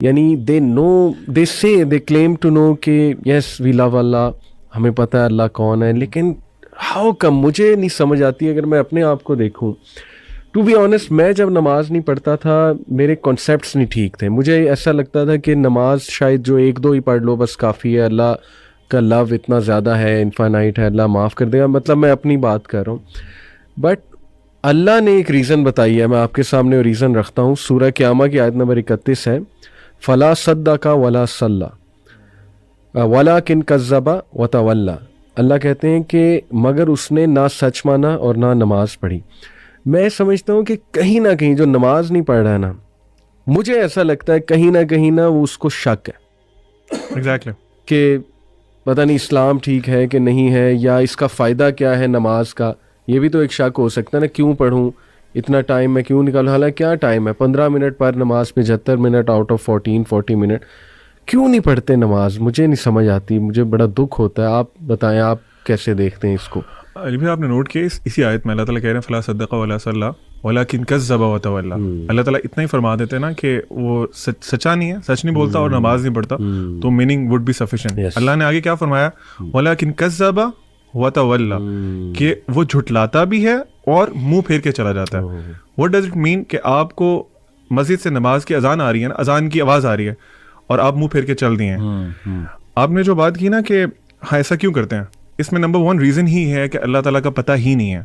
یعنی دے سے دے claim to know کہ یس وی لو اللہ, ہمیں پتہ ہے اللہ کون ہے, لیکن ہاؤ کم, مجھے نہیں سمجھ آتی. اگر میں اپنے آپ کو دیکھوں ٹو بی آنیسٹ, میں جب نماز نہیں پڑھتا تھا میرے کانسیپٹس نہیں ٹھیک تھے. مجھے ایسا لگتا تھا کہ نماز شاید جو 1-2 ہی پڑھ لو بس کافی ہے, اللہ کا لو اتنا زیادہ ہے, انفائنائٹ ہے, اللہ معاف کر دے گا. مطلب میں اپنی بات کر رہا ہوں, بٹ اللہ نے ایک ریزن بتائی ہے, میں آپ کے سامنے وہ ریزن رکھتا ہوں. سورہ قیامہ کی آیت نمبر 31 ہے, فلا صدق ولا صلی ولکن کذب وتولی. اللہ کہتے ہیں کہ مگر اس نے نہ سچ مانا اور نہ نماز پڑھی. میں سمجھتا ہوں کہ کہیں نہ کہیں جو نماز نہیں پڑھ رہا ہے نا, مجھے ایسا لگتا ہے کہیں نہ کہیں نا وہ اس کو شک ہے ایگزیکٹلی کہ پتہ نہیں اسلام ٹھیک ہے کہ نہیں ہے, یا اس کا فائدہ کیا ہے نماز کا. یہ بھی تو ایک شک ہو سکتا ہے نا, کیوں پڑھوں, اتنا ٹائم میں کیوں نکالوں, حالانکہ کیا ٹائم ہے 15 منٹ پر نماز میں, 75 منٹ آؤٹ آف 40 منٹ, کیوں نہیں پڑھتے نماز؟ مجھے نہیں سمجھ آتی, مجھے بڑا دکھ ہوتا ہے. آپ بتائیں آپ کیسے دیکھتے ہیں اس کو؟ علی بھائی آپ نے نوٹ کیا اسی آیت میں اللہ تعالیٰ کہہ رہے ہیں فلا صدق ولا صلی ولکن کذب وتولی. اللہ تعالیٰ اتنا ہی فرما دیتے ہیں نا کہ وہ سچا نہیں ہے, سچ نہیں بولتا اور نماز نہیں پڑھتا, تو میننگ وڈ بی سفیشینٹ. اللہ نے آگے کیا فرمایا, ولکن کذب وتولی, کہ وہ جھٹلاتا بھی ہے اور منہ پھیر کے چلا جاتا ہے. واٹ ڈز اٹ مین کہ آپ کو مسجد سے نماز کی اذان آ رہی ہے نا, اذان کی آواز آ رہی ہے اور آپ منہ پھیر کے چل دیے ہیں. آپ نے جو بات کی نا کہ ہاں ایسا کیوں کرتے ہیں, اس میں نمبر 1 ریزن ہی ہے کہ اللہ تعالیٰ کا پتہ ہی نہیں ہے.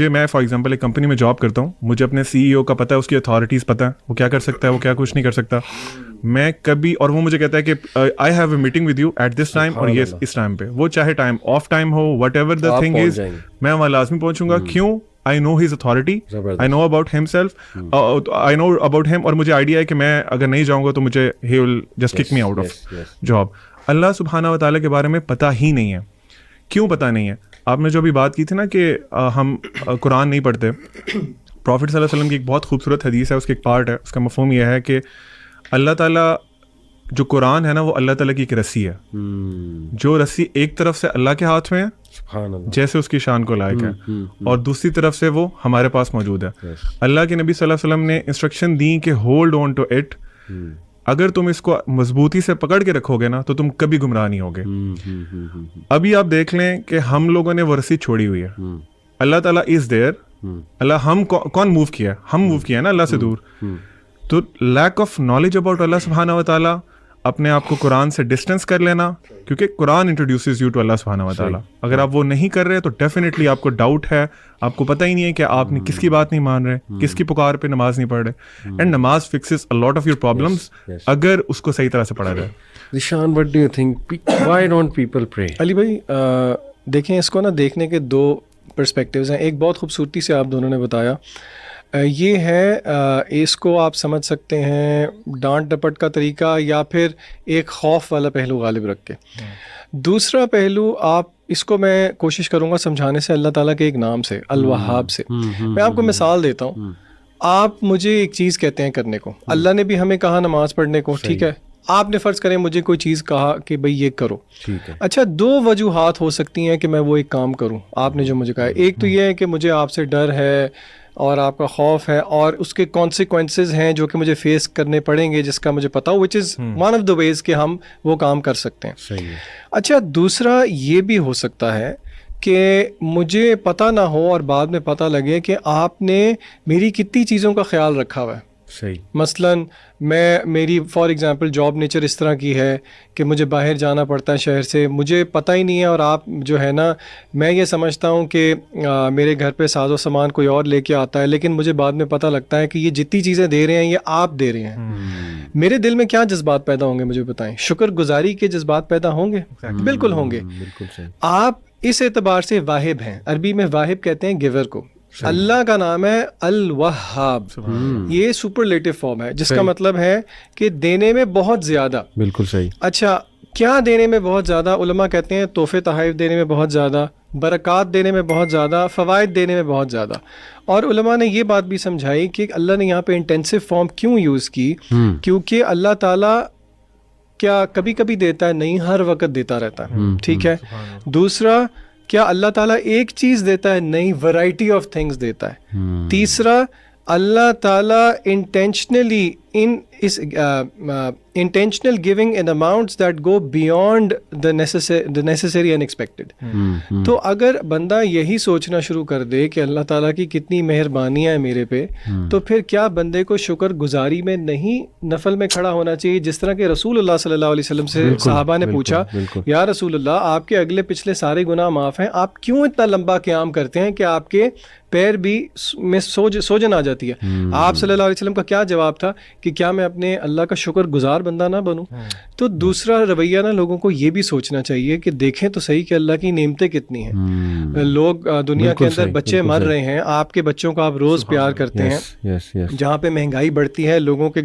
میں فار ایگزامپل ایک کمپنی میں جاب کرتا ہوں, مجھے اپنے CEO کا پتہ ہے, اس کی اتھارٹیز پتہ ہے, وہ کیا کر سکتا ہے, وہ کیا کچھ نہیں کر سکتا. میں کبھی, اور وہ مجھے کہتا ہے کہ I have a meeting with you at this time, اور یہ اس ٹائم پہ, وہ چاہے ٹائم آف ٹائم ہو, whatever the thing is, میں وہاں لازمی پہنچوں گا. کیوں؟ I know his authority, I know about himself, I know about him, اور مجھے آئیڈیا ہے کہ میں اگر نہیں جاؤں گا تو مجھے he will just kick me out of job. اللہ سبحانہ و تعالیٰ کے بارے میں پتہ ہی نہیں ہے. کیوں پتہ نہیں ہے؟ آپ نے جو ابھی بات کی تھی نا کہ ہم قرآن نہیں پڑھتے, پروفٹ صلی اللہ علیہ وسلم کی ایک بہت خوبصورت حدیث ہے, اس کی ایک پارٹ ہے, اس کا مفہوم یہ ہے کہ اللہ تعالیٰ جو قرآن ہے نا وہ اللہ تعالیٰ کی ایک رسی ہے, جو رسی ایک طرف سے اللہ کے ہاتھ میں ہے جیسے اس کی شان کو لائق ہے, اور دوسری طرف سے وہ ہمارے پاس موجود ہے. اللہ کے نبی صلی اللہ علیہ وسلم نے انسٹرکشن دی کہ ہولڈ آن ٹو اٹ, اگر تم اس کو مضبوطی سے پکڑ کے رکھو گے نا تو تم کبھی گمراہ نہیں ہوگے. ابھی آپ دیکھ لیں کہ ہم لوگوں نے وہ رسی چھوڑی ہوئی ہے. اللہ تعالیٰ از دیئر, اللہ ہم کون موو کیا ہے, ہم موو کیا ہے نا اللہ سے دور. تو لیک آف نالج اباؤٹ اللہ سبحانہ و تعالیٰ, اپنے آپ کو قرآن سے ڈسٹینس کر لینا, کیونکہ قرآن انٹروڈیوسز یو ٹو اللہ سبحانہ و تعالیٰ. اگر آپ وہ نہیں کر رہے تو ڈیفینیٹلی آپ کو ڈاؤٹ ہے, آپ کو پتہ ہی نہیں ہے کہ آپ نے کس کی بات نہیں مان رہے, کس کی پکار پہ نماز نہیں پڑھ رہے. اینڈ نماز fixes a lot of your problems اگر اس کو صحیح طرح سے پڑھا جائے. Zeeshan, what do you think? Why don't people pray? علی بھائی دیکھیں, اس کو نا دیکھنے کے 2 پرسپیکٹیوز ہیں. ایک بہت خوبصورتی سے آپ دونوں نے بتایا, یہ ہے اس کو آپ سمجھ سکتے ہیں ڈانٹ ڈپٹ کا طریقہ, یا پھر ایک خوف والا پہلو غالب رکھ کے. دوسرا پہلو آپ اس کو میں کوشش کروں گا سمجھانے سے اللہ تعالیٰ کے ایک نام سے, الوہاب سے. میں آپ کو مثال دیتا ہوں. آپ مجھے ایک چیز کہتے ہیں کرنے کو, اللہ نے بھی ہمیں کہا نماز پڑھنے کو, ٹھیک ہے, آپ نے فرض کریں مجھے کوئی چیز کہا کہ بھئی یہ کرو, اچھا 2 وجوہات ہو سکتی ہیں کہ میں وہ ایک کام کروں. آپ نے جو مجھے کہا, ایک تو یہ ہے کہ مجھے آپ سے ڈر ہے اور آپ کا خوف ہے, اور اس کے کانسیکوینسز ہیں جو کہ مجھے فیس کرنے پڑیں گے, جس کا مجھے پتا ہو, وچ از ون آف دا ویز کہ ہم وہ کام کر سکتے ہیں. اچھا دوسرا یہ بھی ہو سکتا ہے کہ مجھے پتہ نہ ہو اور بعد میں پتہ لگے کہ آپ نے میری کتنی چیزوں کا خیال رکھا ہوا ہے. مثلاً میری فار ایگزامپل جاب نیچر اس طرح کی ہے کہ مجھے باہر جانا پڑتا ہے شہر سے, مجھے پتہ ہی نہیں ہے, اور آپ جو ہے نا, میں یہ سمجھتا ہوں کہ میرے گھر پہ ساز و سامان کوئی اور لے کے آتا ہے, لیکن مجھے بعد میں پتہ لگتا ہے کہ یہ جتنی چیزیں دے رہے ہیں یہ آپ دے رہے ہیں. میرے دل میں کیا جذبات پیدا ہوں گے مجھے بتائیں؟ شکر گزاری کے جذبات پیدا ہوں گے, بالکل ہوں گے. آپ اس اعتبار سے واہب ہیں, عربی میں واہب کہتے ہیں گیور کو. اللہ کا نام ہے الوہاب, یہ سپرلیٹو فارم ہے جس کا مطلب ہے کہ دینے میں بہت زیادہ. بالکل صحیح. اچھا کیا دینے میں بہت زیادہ؟ علماء کہتے ہیں تحفے تحائف دینے میں بہت زیادہ, برکات دینے میں بہت زیادہ, فوائد دینے میں بہت زیادہ. اور علماء نے یہ بات بھی سمجھائی کہ اللہ نے یہاں پہ انٹینسو فارم کیوں یوز کی, کیونکہ اللہ تعالیٰ کیا کبھی کبھی دیتا ہے, نہیں ہر وقت دیتا رہتا ہے, ٹھیک ہے. دوسرا, کیا اللہ تعالیٰ ایک چیز دیتا ہے؟ نہیں, ورائٹی آف تھنگس دیتا ہے. تیسرا, اللہ تعالیٰ intentionally in is intentional giving in amounts that go beyond the necessary and expected. تو اگر بندہ یہی سوچنا شروع کر دے کہ اللہ تعالیٰ کی کتنی مہربانیاں ہیں میرے پہ، تو پھر کیا بندے کو شکر گزاری میں نہیں نفل میں کھڑا ہونا چاہیے؟ جس طرح کہ رسول اللہ صلی اللہ علیہ وسلم سے صحابہ نے پوچھا، یا رسول اللہ آپ کے اگلے پچھلے سارے گناہ معاف ہیں، آپ کیوں اتنا لمبا قیام کرتے ہیں کہ آپ کے پیر بھی میں سوجن آ جاتی ہے؟ آپ صلی اللہ علیہ وسلم کا کیا جواب تھا کہ کیا میں اپنے اللہ کا شکر گزار بندہ نہ بنوں؟ تو دوسرا رویہ نا لوگوں کو یہ بھی سوچنا چاہیے کہ دیکھیں تو صحیح کہ اللہ کی نعمتیں کتنی ہیں. لوگ دنیا کے اندر بچے مر رہے ہیں، آپ کے بچوں کو آپ روز پیار کرتے ہیں، جہاں پہ مہنگائی بڑھتی ہے، لوگوں کے